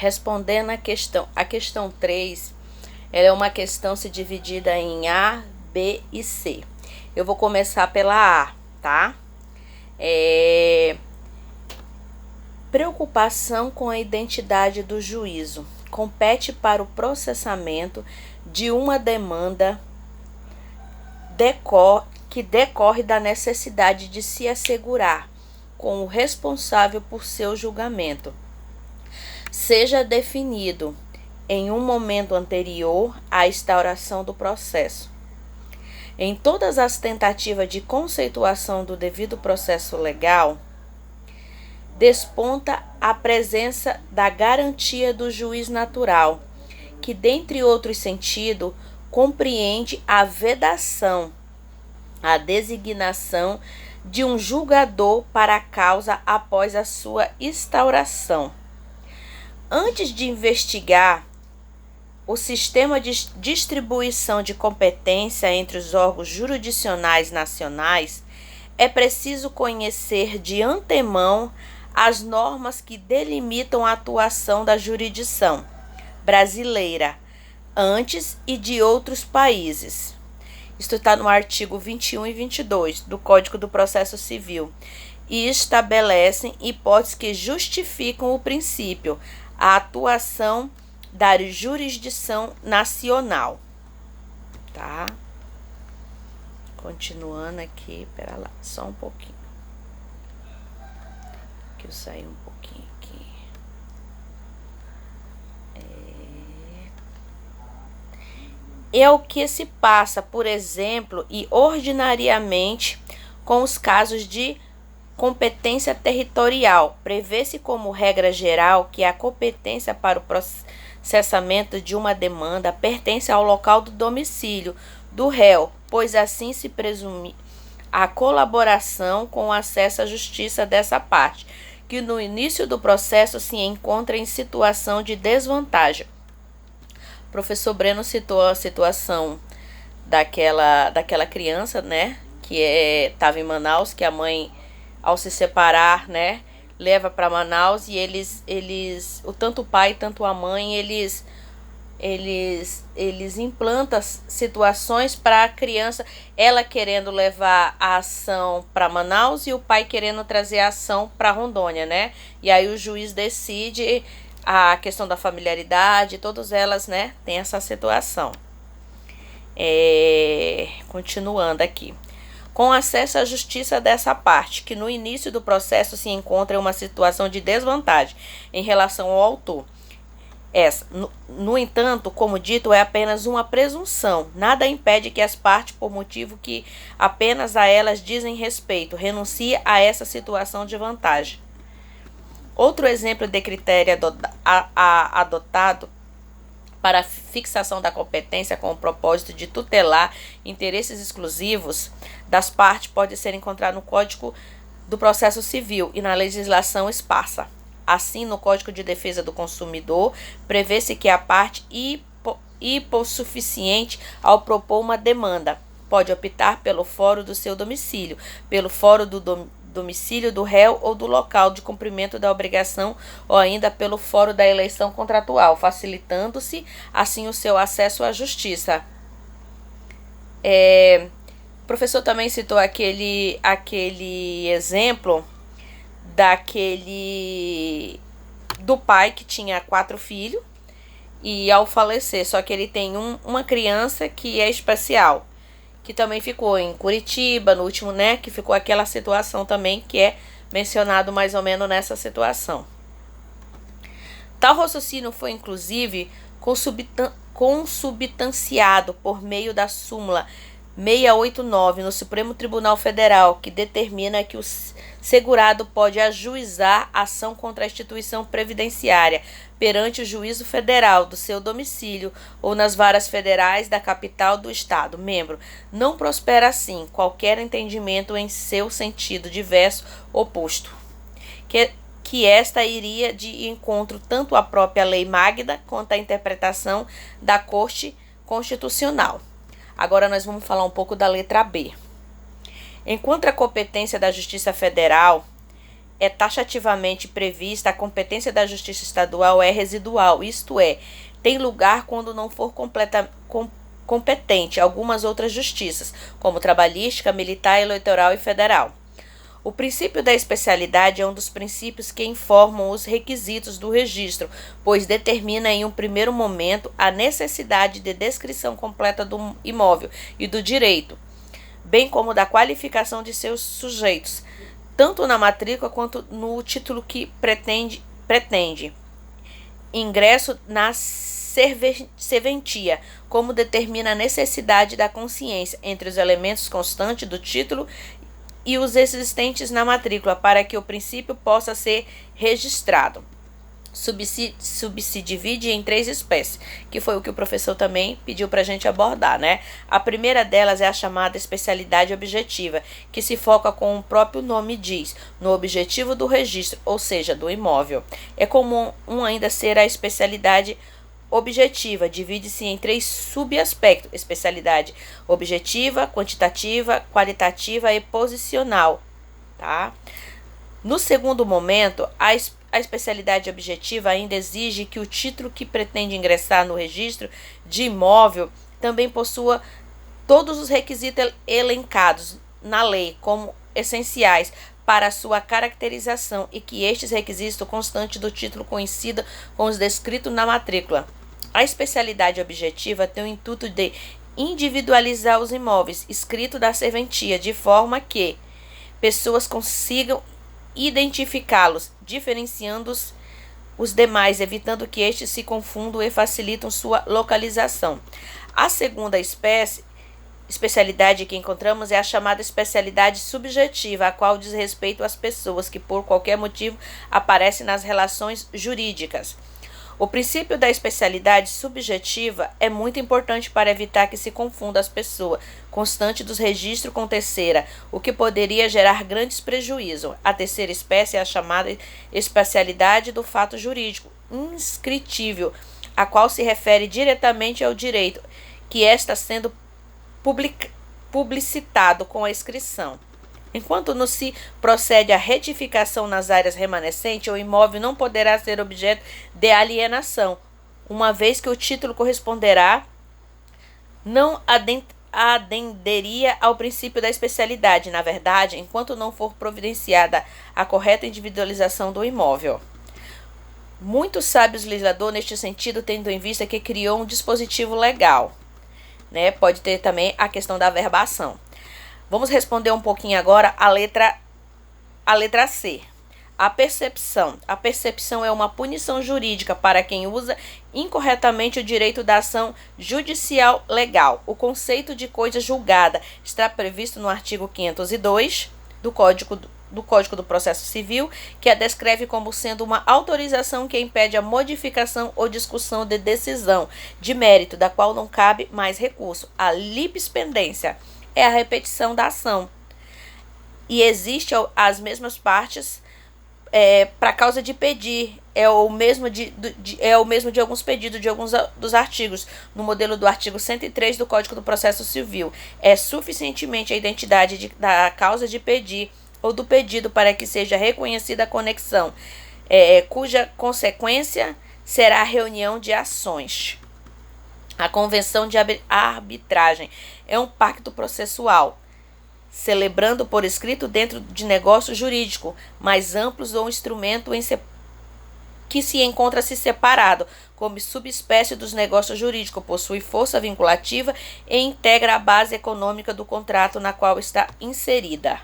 respondendo a questão 3, ela é uma questão se dividida em A, B e C. Eu vou começar pela A, tá? Preocupação com a identidade do juízo. Compete para o processamento de uma demanda que decorre da necessidade de se assegurar com o responsável por seu julgamento seja definido em um momento anterior à instauração do processo. Em todas as tentativas de conceituação do devido processo legal, desponta a presença da garantia do juiz natural, que, dentre outros sentidos, compreende a vedação, a designação de um julgador para a causa após a sua instauração. Antes de investigar o sistema de distribuição de competência entre os órgãos jurisdicionais nacionais, é preciso conhecer de antemão as normas que delimitam a atuação da jurisdição brasileira antes e de outros países. Isto está no artigo 21 e 22 do Código do Processo Civil e estabelecem hipóteses que justificam o princípio, a atuação da jurisdição nacional, tá? Continuando aqui, pera lá, só um pouquinho. Que eu saí um pouquinho aqui. É o que se passa, por exemplo, e ordinariamente com os casos de competência territorial. Prevê-se como regra geral que a competência para o processamento de uma demanda pertence ao local do domicílio do réu, pois assim se presume a colaboração com o acesso à justiça dessa parte, que no início do processo se encontra em situação de desvantagem. O professor Breno citou a situação daquela criança, né, que estava em Manaus, que a mãe, ao se separar, né, leva para Manaus e eles, tanto o pai tanto a mãe, eles implantam situações para a criança, ela querendo levar a ação para Manaus e o pai querendo trazer a ação para Rondônia, né? E aí o juiz decide a questão da familiaridade, todas elas, né, tem essa situação. Continuando aqui. Com acesso à justiça dessa parte, que no início do processo se encontra em uma situação de desvantagem em relação ao autor. No entanto, como dito, é apenas uma presunção. Nada impede que as partes, por motivo que apenas a elas dizem respeito, renuncie a essa situação de vantagem. Outro exemplo de critério adotado para a fixação da competência com o propósito de tutelar interesses exclusivos das partes pode ser encontrado no Código do Processo Civil e na legislação esparsa. Assim, no Código de Defesa do Consumidor, prevê-se que a parte hipossuficiente ao propor uma demanda pode optar pelo fórum do seu domicílio, pelo fórum do domicílio do réu ou do local de cumprimento da obrigação ou ainda pelo fórum da eleição contratual, facilitando-se assim o seu acesso à justiça. O professor também citou aquele exemplo do pai que tinha 4 filhos e ao falecer, só que ele tem uma criança que é especial, que também ficou em Curitiba, no último, né, que ficou aquela situação também que é mencionado mais ou menos nessa situação. Tal raciocínio foi, inclusive, consubstanciado por meio da súmula 689 no Supremo Tribunal Federal, que determina que o segurado pode ajuizar ação contra a instituição previdenciária perante o juízo federal do seu domicílio ou nas varas federais da capital do estado membro. Não prospera assim qualquer entendimento em seu sentido diverso oposto, que esta iria de encontro tanto à própria lei magna quanto à interpretação da Corte Constitucional. Agora nós vamos falar um pouco da letra B. Enquanto a competência da Justiça Federal é taxativamente prevista, a competência da Justiça Estadual é residual, isto é, tem lugar quando não for competente algumas outras justiças, como trabalhística, militar, eleitoral e federal. O princípio da especialidade é um dos princípios que informam os requisitos do registro, pois determina em um primeiro momento a necessidade de descrição completa do imóvel e do direito, bem como da qualificação de seus sujeitos, tanto na matrícula quanto no título que pretende. Ingresso na serventia, como determina a necessidade da consciência entre os elementos constantes do título e os existentes na matrícula, para que o princípio possa ser registrado. Subdivide em 3 espécies, que foi o que o professor também pediu para a gente abordar, né? A primeira delas é a chamada especialidade objetiva, que se foca, como o próprio nome diz, no objetivo do registro, ou seja, do imóvel. É comum ainda ser a especialidade objetiva, divide-se em 3 subaspectos: especialidade objetiva, quantitativa, qualitativa e posicional, tá? No segundo momento, a especialidade objetiva ainda exige que o título que pretende ingressar no registro de imóvel também possua todos os requisitos elencados na lei como essenciais para a sua caracterização e que estes requisitos constantes do título coincidam com os descritos na matrícula. A especialidade objetiva tem o intuito de individualizar os imóveis inscritos da serventia, de forma que pessoas consigam identificá-los, diferenciando-os os demais, evitando que estes se confundam e facilitam sua localização. A segunda especialidade que encontramos é a chamada especialidade subjetiva, a qual diz respeito às pessoas que por qualquer motivo aparecem nas relações jurídicas. O princípio da especialidade subjetiva é muito importante para evitar que se confunda as pessoas constante dos registros com terceira, o que poderia gerar grandes prejuízos. A terceira espécie é a chamada especialidade do fato jurídico inscritível, a qual se refere diretamente ao direito, que está sendo publicitado com a inscrição. Enquanto não se procede à retificação nas áreas remanescentes, o imóvel não poderá ser objeto de alienação, uma vez que o título corresponderá, não adenderia ao princípio da especialidade, na verdade, enquanto não for providenciada a correta individualização do imóvel. Muitos sábios legisladores, neste sentido, tendo em vista que criou um dispositivo legal, né? Pode ter também a questão da averbação. Vamos responder um pouquinho agora a letra C. A percepção. A percepção é uma punição jurídica para quem usa incorretamente o direito da ação judicial legal. O conceito de coisa julgada está previsto no artigo 502 do Código do Processo Civil, que a descreve como sendo uma autorização que impede a modificação ou discussão de decisão de mérito, da qual não cabe mais recurso. A litispendência é a repetição da ação e existe as mesmas partes para causa de pedir, é o mesmo de alguns pedidos de alguns dos artigos. No modelo do artigo 103 do Código do Processo Civil, é suficientemente a identidade da causa de pedir ou do pedido para que seja reconhecida a conexão, cuja consequência será a reunião de ações. A convenção de arbitragem é um pacto processual, celebrando por escrito dentro de negócio jurídico mais amplos ou instrumento que se encontra-se separado, como subespécie dos negócios jurídicos, possui força vinculativa e integra a base econômica do contrato na qual está inserida.